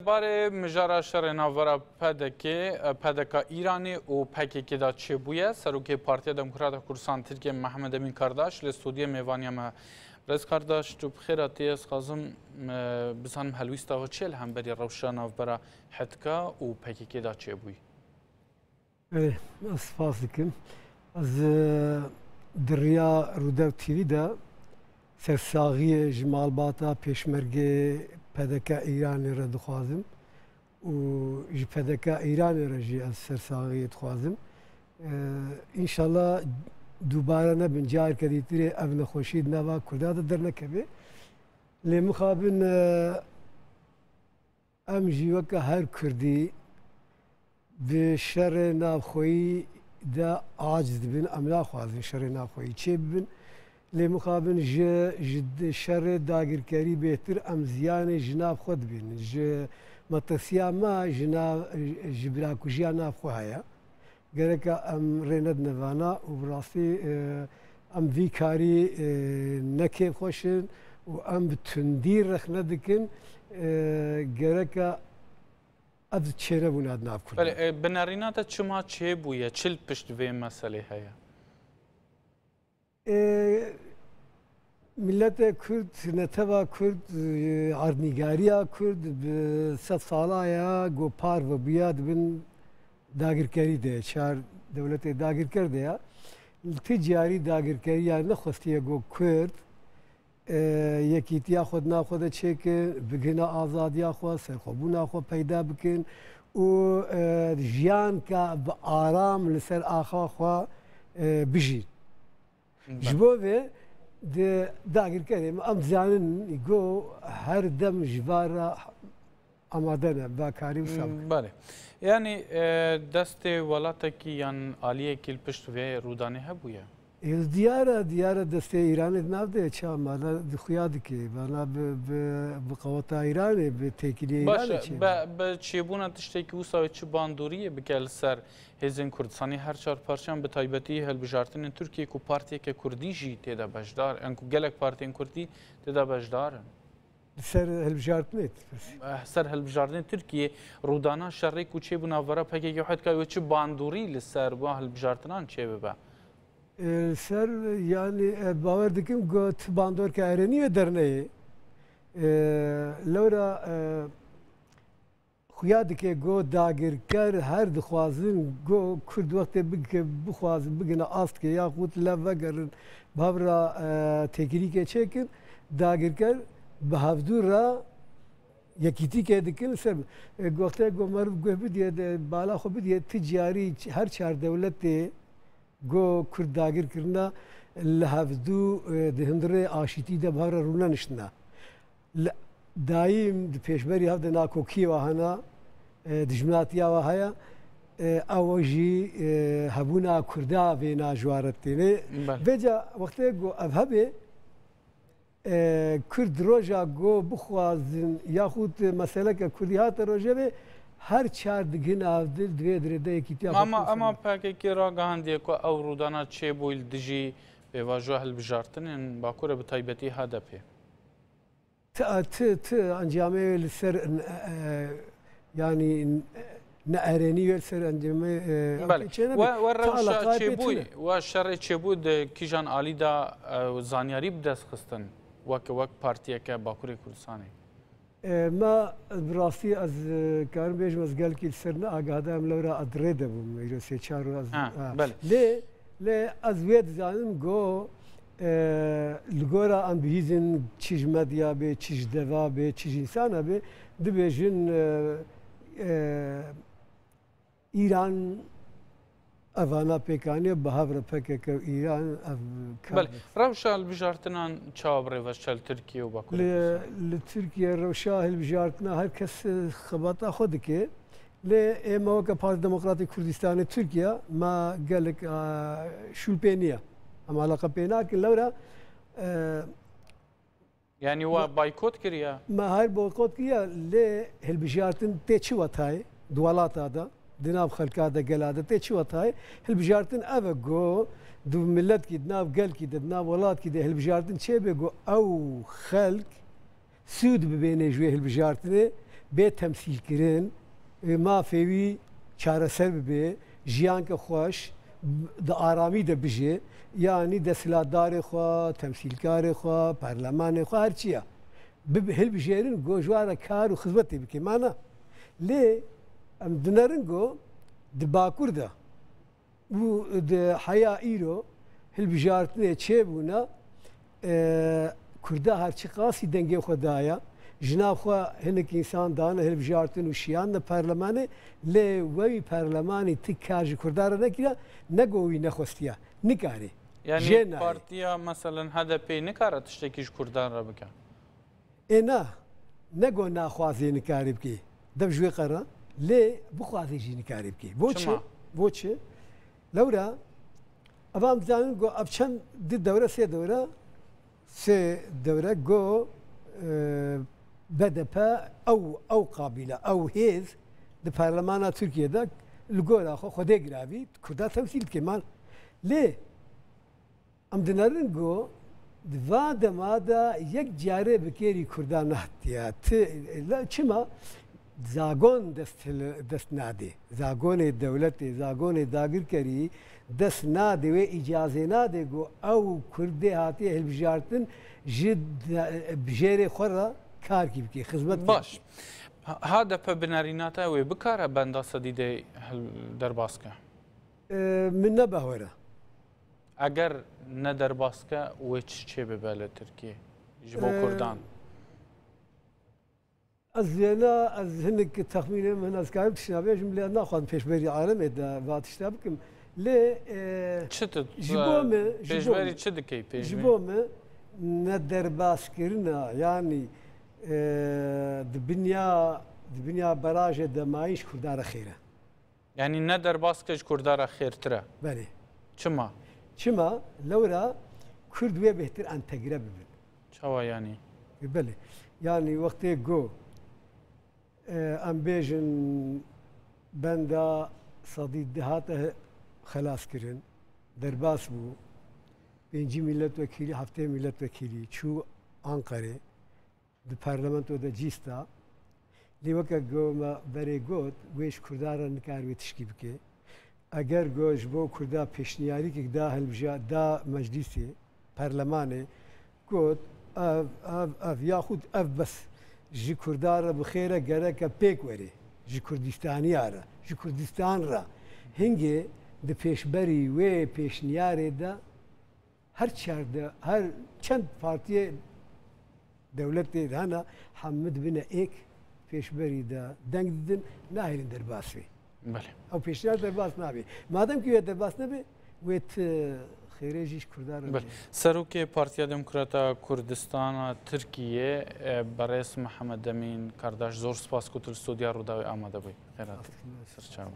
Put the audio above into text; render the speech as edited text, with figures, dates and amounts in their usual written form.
باره مجارا شر ناورا پدکا ایرانی و پکیکی دا چه بویه سروکی پارتیا دموکرات کردستان ترکیه محمد امین کارداش لستودیو میوانیا ما رز کارداش تو بخیراتی از خازم بزنم هلویستا و چه هم بری روشا ناورا حدکا و پکیکی دا چه بوی سپاسکم از دریا رودو تیوی دا سرساغی جمال باتا پیشمرگی پدکا ایرانی را دخوازم و جی پدکا ایرانی را جی از سرساغی دخوازم انشالله دوباره نبین جار کدیتری او نخوشید نوا کرداد در نکبه لی مخابن ام جیوکا هر کردی به شر نابخویی دا عاجز بین ام ناخوازن شر نابخویی چه بین لی مخابن جد شر داگرکاری بهتر ام زیان جناب خود بین ج متسیا ما جناب جبراکوجیا ناب خواه گرک ام رند نوانا و براستی ام وی کاری نکه خوشن و ام بتندیر رخ ندکن گرک از چهره بناد ناب کرد. بله بنارینات چما چه بویه چل پشت وی مسئله هیا؟ ملت کرد نتوا کرد عرنیگاریا کرد به 100 سالaya گوپار و بیاد بن داگرکاری ده چهار دولت داگرکر ده تجاری داگرکاری yani نخواستی گو کرد یکیتیا خود ناخود چکن بگن آزادیا خود سرخوبونا خود پیدا بکن و جیان که با آرام لسر آخا خود بجید جبوه de dagirkerim am zanin go her dem jivara amadene bakari و sabık. بله yani deste walataki yan aliye kil pişt ve rudane hebuye. diyara deste İran'ı navde çamala dixuyadı ki bana bu kavata İran'ı be tekili İran'ı çi. Be çibuna tişteki usa çi banduriye bikel ser hezin Kurdistani her çar parçam be taybeti helbijartinin Türkiye ku partiye ke Kurdi jî teda bejdar en ku gelek partiyen Kurdi teda bejdar. Ser helbijartın ser helbijartın Türkiye rudana şerri ku çibuna vara peki yuhad ka çi banduri li ser bu helbijartınan çebe. Ser yani باور دکم گوت باندور که ایرانی و درنه لورا خویاد که گو داگر کر هر دخوازن گو کرد وقت بگ بخواز بگن است که یا خود لوگرن بابرا تکری که چکن داگر کر به هفدور را یکیتی که دکن سر گوخته گو مرد گو بدیه بالا خو بدیه تجاری هر چهار دولت گو کرد داگر کرنا لحفظو دهندره آشیتی ده بهار رونا نشنا دایم پیشبری هفته ناکوکی وهانا دجمناتیا وهایا اوجی هبونا کردا و ناجوارتینه بجا وقتی گو افهبه کرد روجا گو بخوازن یا خود مسئله که کردیات روجه به هر چهار دگین آفدل دوی درده یکیتی اما پاکی که را گاهندیه که او رودانا چه بویل دجی به واجه هلبجارتنین باکوره به تایبتی هدفه انجامه لسر yani نأرنی لسر انجامه بله و روش چه بوی و شر چه بود کیجان عالی دا زانیاری بدست خستن وک پارتیه که باکوره کردستانه ما براستی از کارم بیش مزگل کی سرنا آگاهدم لورا ادرده بوم میرسی چارو از لی از وید زانم گو لگورا ام بیزن چیج مدیا به چیج دوا به چیج انسان به دبیجن ایران اوانا پیکانی بهاور پکک ایران بله روشا البجارتنان چابره و شل ترکیه و باکو لترکیه روشا البجارتنا هر کس خباتا خود که لی اما که پارت دموکراتی کردستان ترکیه ما گلک شولپینیه اما علاقه پینا که لورا یعنی و بایکوت کریه ما هر بایکوت کریه لی البجارتن تیچی واتای دوالات آده دناب خلقاده گلاده تی چی واتای هلبجارتن اوه گو دو ملت کی دناب گل کی دناب ولاد کی ده هلبجارتن چه بگو او خلق سود ببینه جوی هلبجارتنه بێ تەمسیلکردن مافێوی چارەسەر ببێ ژیانکە خۆش دە ئارامی دەبژێ یانی دەسلاتدارێ خوا تەمسیلکارێ خوا پەرلەمانێ خوا هەرچییە هەلبژێرن گۆژوارە کار و خزمەتی بکەمانە لێ ئەم دنەرنگۆ di Bakur'da bu haya îro hilbijartinê çêbûna Kurda herçi qasî dengê xwe daya jina xwe hinek însan dane hilbijartin û şiyan li perlemanê lê wê perlemanê ti kar ji Kurda re nekiriya nego wî nexwestiya nikarî. Yani partiya mesela HDP nikare tiştekî ji Kurdan re bike? Na nego naxwazê nikarî bike. Dev ji wê qera lê bixwazê jî nikarî bike. Bo çi? Lewra evam bizanin got ev çend di dewre sê dewre sê dewre got BDP ew qabîle ew hêz di Perlemana Tirkiyeyê de li gora xwe Xwedê giravî Kurda temsîl dike mal. Lê em dinerin got di va dema de yek carê bi kêrî Kurda nehatiye. Çima? Zagon dest nadê. Zagonê dewletê, zagonê dagirkerî dest nadê wê îcazê nadê got ew Kurdê hatiye hilbijartin ji bijêrê xwe re karkî bike, xizmet baş. HDP binarînata wê bikare benda sedîdê derbas ke? Min nebehwere. Eger ne derbas ke wê çi bibe li Tirkiye ji bo Kurdan? Ez yena ez hinek texmînê min ez karim tişna bêjim lê naxwazim pêşberî alemê de va tişta bikim lê ji bo me pêşberî çi dike ji bo me ne derbaskirina yanî di binya berajê demayî ji Kurda re xêr e. Yani ne derbas ke ji Kurda re xêrtir e? Belê. Çima? Çima lewra Kurd wê bêhtir entegre bibin. Çawa yani? Belê. Yani wextê got em bêjin benda sedî dihate xelas kirin derbas bû pêncî milletvekîlî heftê milletvekîlî çû Ankarê di parlamento de cîsta lê weke me berê got wê ji Kurda re nikar wê tişkî bike eger got ji bo Kurda pêşniyarîkek da hilbija da meclîsê perlemanê got ev yaxud ev bes ji Kurda re bi xêr e gereke pêk werê ji Kurdistanîya re ji Kurdistan re hingê di pêşberî wê pêşniyarê de her çerde her çend partiyê dewletê hene hemû dibine êk pêşberî de deng didin nahêlin derbas wê. Ew pêşniyar derbas nabe. Madem ki wê derbas nebe wê xêrê jî ji Kurda re. Serokê Partiya Demokrata Kurdistana Tirkiye Berês Mihemed Emîn Kardaş zor spas ku tu li Studya Rûdawê amade bûyî. Xêrat. Serçava.